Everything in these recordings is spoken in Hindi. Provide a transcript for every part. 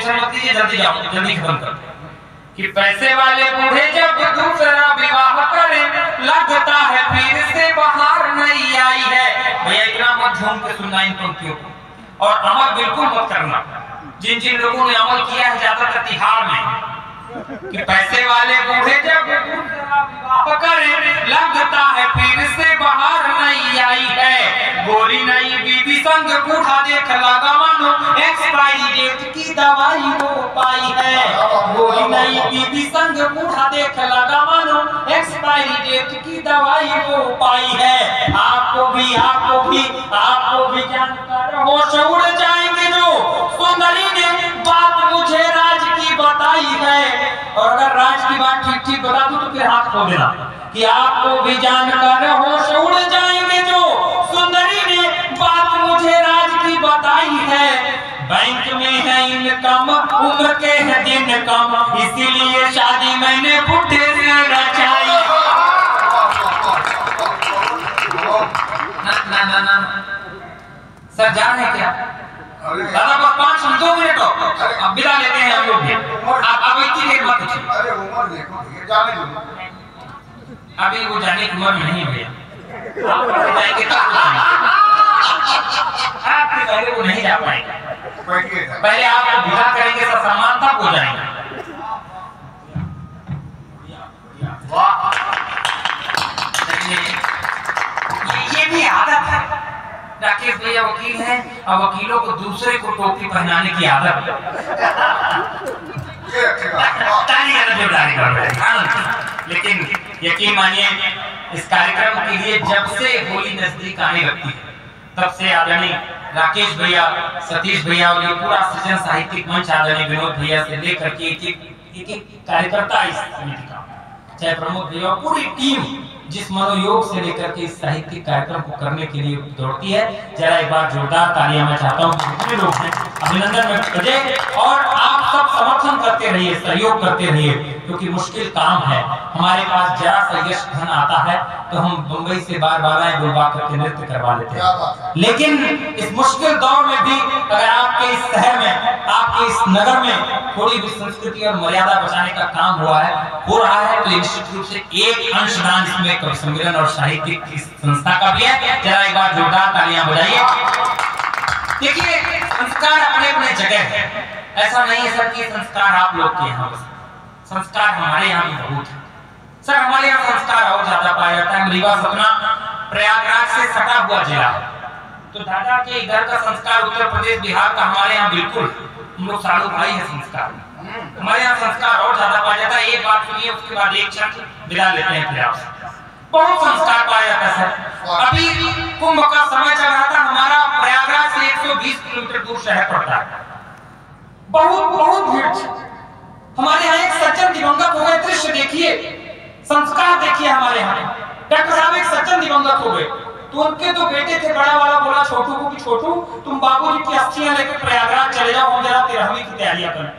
टेंशन मत लीजिए, जल्दी जाओ, जल्दी खत्म कर कि पैसे वाले बूढ़े जब दूसरा विवाह करें लगता है फिर से बाहर नहीं आई है। भैया इतना मत झूम के सुनना इन पंक्तियों को, और अमल बिल्कुल मत करना। जिन जिन लोगों ने अमल किया है ज्यादातर तिहाड़ में कि पैसे वाले बूढ़े जब दूसरा विवाह करें लगता है फिर से बाहर नहीं आई है। गोरी नई बीवी संग बूढ़ा देख लगा मानो एक्सपायरी डेट की दवाई हो पाई है। गोरी नई बीवी संग बूढ़ा देख लगा मानो एक्सपायरी डेट की दवाई हो पाई है। आपको भी जानकर होश उड़ जाएंगे जो सुंदरी ने बात मुझे राज की बताई है। और अगर राज की बात ठीक ठीक बता दूं तो फिर हाथ खो देना कि आपको भी जानकर होश उड़ जाएंगे जो सुंदरी ने बात मुझे राज की बताई है। बैंक में है इनकम, उम्र के है दिन कम, इसीलिए शादी मैंने बुढ़े से रचाई। ना सर जान है क्या दादा बस 2 मिनट हो, अब विदा लेते हैं हम लोग भी। आप इतनी देर मत पूछिए। अरे उम्र देखो जाने दो, अभी वो जाने की उम्र नहीं भैया, आप जाएंगे तब आप पहले वो नहीं जा पाएंगे, पहले आपको विदा करेंगे सब सामान तब हो जाएंगे। वाह ये भी आदत है। राकेश भैया वकील हैं और वकीलों को दूसरे को टोपी पहनाने की आदत है। लेकिन यकीन मानिए इस कार्यक्रम के लिए जब से होली नजदीक आने लगती है तब से आदरणीय राकेश भैया, सतीश भैया और ये पूरा सृजन साहित्यिक मंच आदरणीय विनोद भैया से लेकर के एक कार्यकर्ता इस समिति का, चाहे प्रमोद भैया, पूरी टीम जिस मनोयोग से लेकर के इस साहित्यिक कार्यक्रम को करने के लिए दौड़ती है, जरा एक बार जोरदार तालियां मैं चाहता हूं। जितने लोग हैं अभिनंदन में बजे और आप सब समर्थन करते रहिए, सहयोग करते रहिए, क्योंकि मुश्किल काम है। हमारे पास जरा सा यश धन आता है तो हम बंबई से बार बुलवा करके नृत्य करवा लेते हैं। लेकिन इस मुश्किल दौर में भी अगर आपके इस शहर में, आपके इस नगर में थोड़ी भी संस्कृति और मर्यादा बचाने का काम हो रहा है तो निश्चित रूप से एक अंशदान इसमें कवि सम्मेलन और साहित्यिक संस्था का भी है। जरा एक बार जोरदार तालियां बजाइए। देखिए संस्कार अपने अपने जगह है, ऐसा नहीं है सर कि संस्कार आप लोग के यहाँ बस, संस्कार हमारे यहाँ भी बहुत है सर। हमारे यहाँ संस्कार और ज्यादा पाया जाता है। रीवा सतना प्रयागराज से सटा हुआ जिला है, तो दादा के इधर का संस्कार उत्तर प्रदेश बिहार का हमारे यहाँ बिल्कुल, हम लोग सालों भाई है संस्कार, हमारे यहाँ संस्कार और ज्यादा पाया जाता है। एक बात सुनिए उसके बाद एक क्षण विदा लेते हैं फिर आपसे। बहुत संस्कार पाया जाता है सर। अभी कुंभ का समय चल रहा था, हमारा प्रयागराज से 120 किलोमीटर दूर शहर पड़ता है, बहुत भीड़ थी। हमारे यहाँ एक सज्जन दिवंगत हो गए, दृश्य देखिए, संस्कार देखिए। हमारे यहाँ डॉक्टर साहब एक सज्जन दिवंगत हो गए, तो उनके तो बेटे थे, बड़ा वाला बोला छोटू को कि छोटू तुम बाबूजी की अस्थियां लेकर प्रयागराज चले जाओ, हम जरा 13वीं की तैयारियां करें।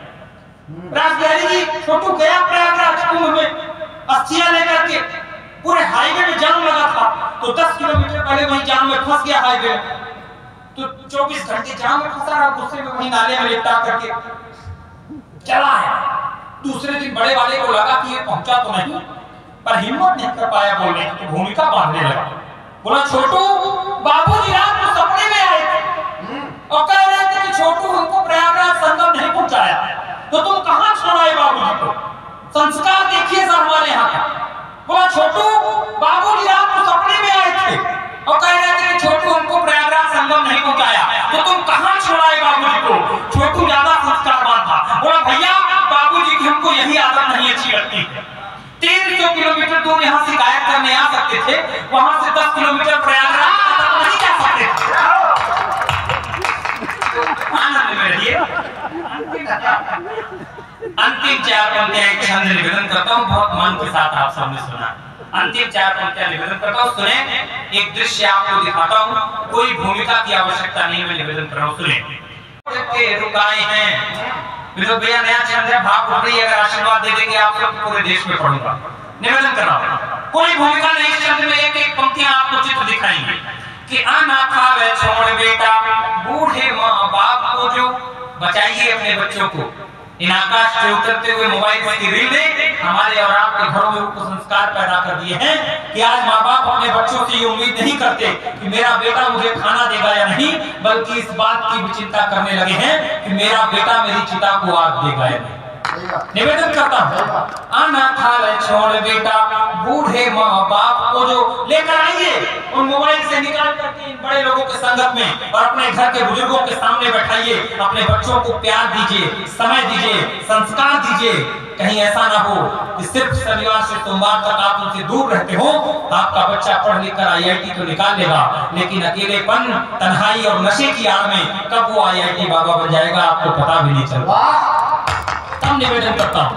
राजबिहारी जी छोटू गया प्रयागराज कुंभ में अस्थियां लेकर के, पूरे हाईवे में जाम लगा था, तो 10 किलोमीटर पहले वहीं जाम में फंस गया हाईवे, तो 24 घंटे जाम में फंसा रहा, गुस्से में वहीं नाले में लिपटा करके चला है। दूसरे दिन बड़े वाले को लगा कि ये पहुंचा तो नहीं, पर हिम्मत नहीं कर पाया बोलने की, तो भूमिका बांधने लगा। बोला छोटू बाबूजी रात को सपने में आए थे और कह रहे थे कि छोटू हमको प्रयागराज संगम नहीं पहुंचाया, तो तुम कहां छोड़ाए बाबूजी को। संस्कार देखिए सर हमारे यहाँ का। बोला छोटू बाबूजी रात को सपने में आए थे और कह रहे थे कि छोटू हमको प्रयागराज संगम नहीं पहुंचाया, तो तुम कहां छोड़ाए बाबूजी को। छोटू ज्यादा संस्कारवान था, बोला भैया बाबूजी की हमको यही आदत नहीं अच्छी लगती। 300 किलोमीटर दूर यहाँ शिकायत करने आ सकते थे, वहां से 10 किलोमीटर प्रयागराज नहीं जा सकते थे। आनंद में रहिए। अंतिम 4 पंक्तियां एक छंद निवेदन करता हूँ, बहुत मन के साथ आप सबने सुना। अंतिम 4 पंक्तियां निवेदन करता हूँ, सुने। एक दृश्य आपको दिखाता हूँ, कोई भूमिका की आवश्यकता नहीं, मैं निवेदन कर रहा हूँ, सुने। रुकाए हैं विनोद भैया, नया छंद है, भाव उठ रही है, अगर आशीर्वाद दे देंगे आप सब पूरे देश में पढ़ूंगा। निवेदन कर रहा हूँ, कोई भूमिका नहीं, इस छंद में एक एक पंक्तियां आपको चित्र दिखाएंगे कि आना खावे छोड़ बेटा बूढ़े माँ बाप को जो बचाइए अपने बच्चों को। इन आकाश से उतरते हुए मोबाइल की रील ने हमारे और आपके घरों में कुसंस्कार पैदा कर दिए हैं कि आज माँ बाप अपने बच्चों से ये उम्मीद नहीं करते कि मेरा बेटा मुझे खाना देगा या नहीं, बल्कि इस बात की भी चिंता करने लगे हैं कि मेरा बेटा मेरी चिता को आग देगा या नहीं। निवेदन करता हूँ, अनाथाल छोड़ बेटा बूढ़े माँ बाप को जो लेकर आइए उन मोबाइल से निकाल करके इन बड़े लोगों के संगत में और अपने घर के बुजुर्गों के सामने बैठाइए। अपने बच्चों को प्यार दीजिए, समय दीजिए, संस्कार दीजिए। कहीं ऐसा ना हो कि सिर्फ शनिवार से सोमवार तक आप उनसे दूर रहते हो। आपका बच्चा पढ़ लिख कर IIT तो निकाल लेगा, लेकिन अकेलेपन, तन्हाई और नशे की आड़ में कब वो IIT बाबा बन जाएगा आपको पता भी नहीं चलता। हम निवेदन करता हूँ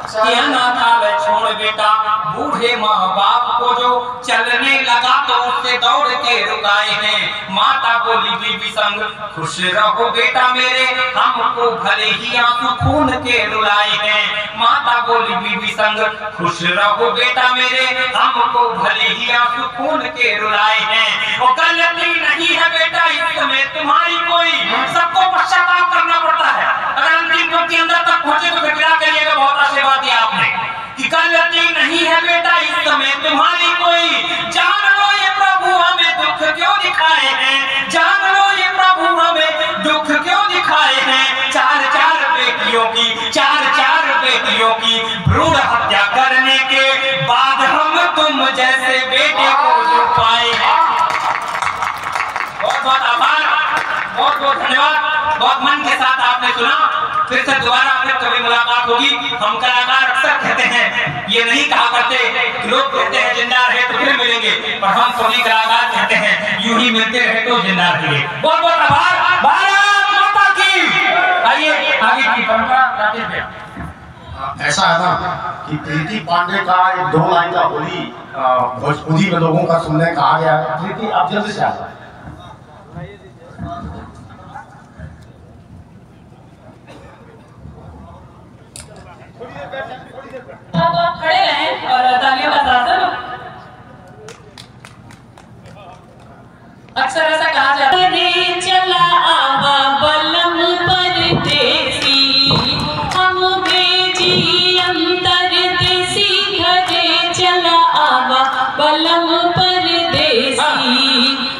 कि अनाथाल छोड़ बेटा बूढ़े माँ बाप को जो चलने लगा तो उससे दौड़ के रुकाए हैं। माता बोली बीबी संग खुश रहो बेटा मेरे, हमको भले ही आंसू खून के रुलाए हैं। माता बोली बीबी संग खुश रहो बेटा मेरे, हमको भले ही आंसू खून के रुलाए हैं। और गलती नहीं है बेटा इसमें तुम्हारी कोई, सबको पश्चाताप करना पड़ता है। अगर अंतिम पंक्ति अंदर तक पहुंचे तो विकरा करिएगा। बहुत आशीर्वाद दिया आपने कि गलती नहीं है बेटा इस समय तुम्हारी कोई, जान लो ये प्रभु हमें दुख क्यों दिखाए हैं, जान लो ये प्रभु हमें दुख क्यों दिखाए हैं। चार चार बेटियों की भ्रूण हत्या करने के बाद हम तुम जैसे बेटे को जो पाए। बहुत बहुत आभार, बहुत बहुत धन्यवाद। बहुत मन के साथ आपने सुना। फिर से दोबारा आपसे कभी मुलाकात होगी। हम कलाकार अक्सर कहते हैं, ये नहीं कहा करते कि लोग कहते हैं जिंदा रहे तो फिर मिलेंगे, पर हम सभी कलाकार कहते हैं यूं ही मिलते रहे तो जिंदा रहे। बहुत बहुत आभार। भारत माता की। आइए आगे की परंपरा राकेश भैया। ऐसा है ना कि प्रीति पांडे का एक 2 लाइन का होली भोजपुरी में लोगों का सुनने का आ गया। प्रीति आप जल्दी से आ जाओ। आप खड़े रहें और तालियों का साथ दो। अक्सर ऐसा कहा जाता है, चला आवा बलम परदेसी, हम भेजी अंतर देसी घरे। चला आवा बलम परदेसी,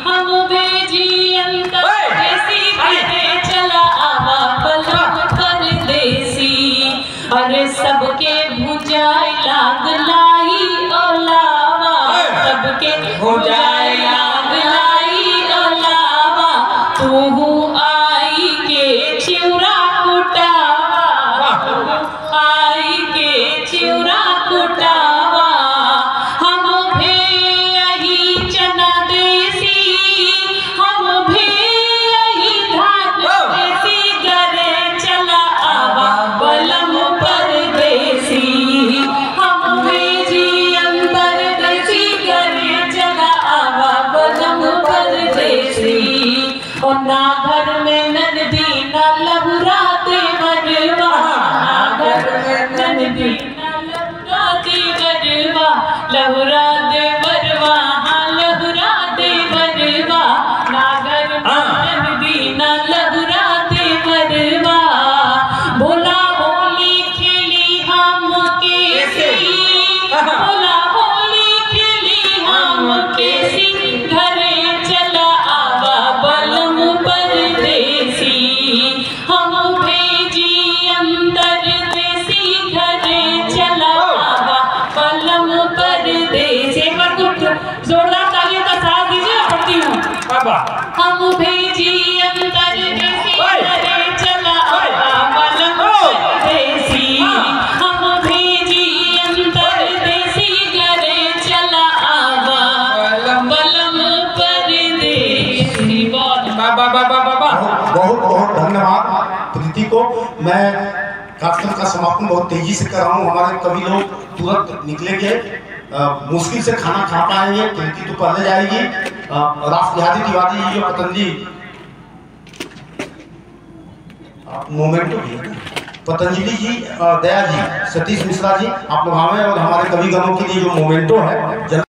हम भेजी अंतर देसी घरे। चला आवा बलम परदेसी, अरे सबके भुजाई लाग लाई ओलावा, सबके भुजाई लाग लाई ओलावा। तू आई के चिउरा कुटावा, आई के चिउरा कुटावा। हम भेही चना देसी, हम भेही धान देसी घरे। चला आवा बलम परदेसी, हम भेजी अंतर देसी घरे। चला आवा बलम परदेसी। और ना घर में ननदी ना लहुरा देवरवा, ना घर में ननदी ना लहुरा देवरवा। लहुरा देवरवा, हाँ लहुरा देवरवा, ना घर में ननदी ना लहुरा देवरवा। भोला होली खेली हम केसी, भोला होली खेली हम केसी घरे। चला आवा बलम परदेसी, हम भेजी अंतर देसी घरे। चला आवा बलम परदेसी। एक बार कुछ जोरदार तालियों का साथ दीजिए। पढ़ती हूँ, हम भेजी अंतर देसी घरे। चला आवा बलम परदेसी, हम भेजी अंतर देसी घरे। चला आवा बलम परदेसी। बहुत बहुत धन्यवाद प्रीति को। मैं कार्यक्रम का समापन बहुत तेजी से कर रहा हूँ। हमारे कवि लोग तुरंत निकलेंगे, मुश्किल से खाना खा पाएंगे। प्रीति तो पहले जाएगी। रास बिहारी तिवारी जी और पतंजलि मोमेंटो भी है, पतंजलि जी, दया जी, सतीश मिश्रा जी, आप लोग आए और हमारे कवि गणों के लिए जो मोमेंटो है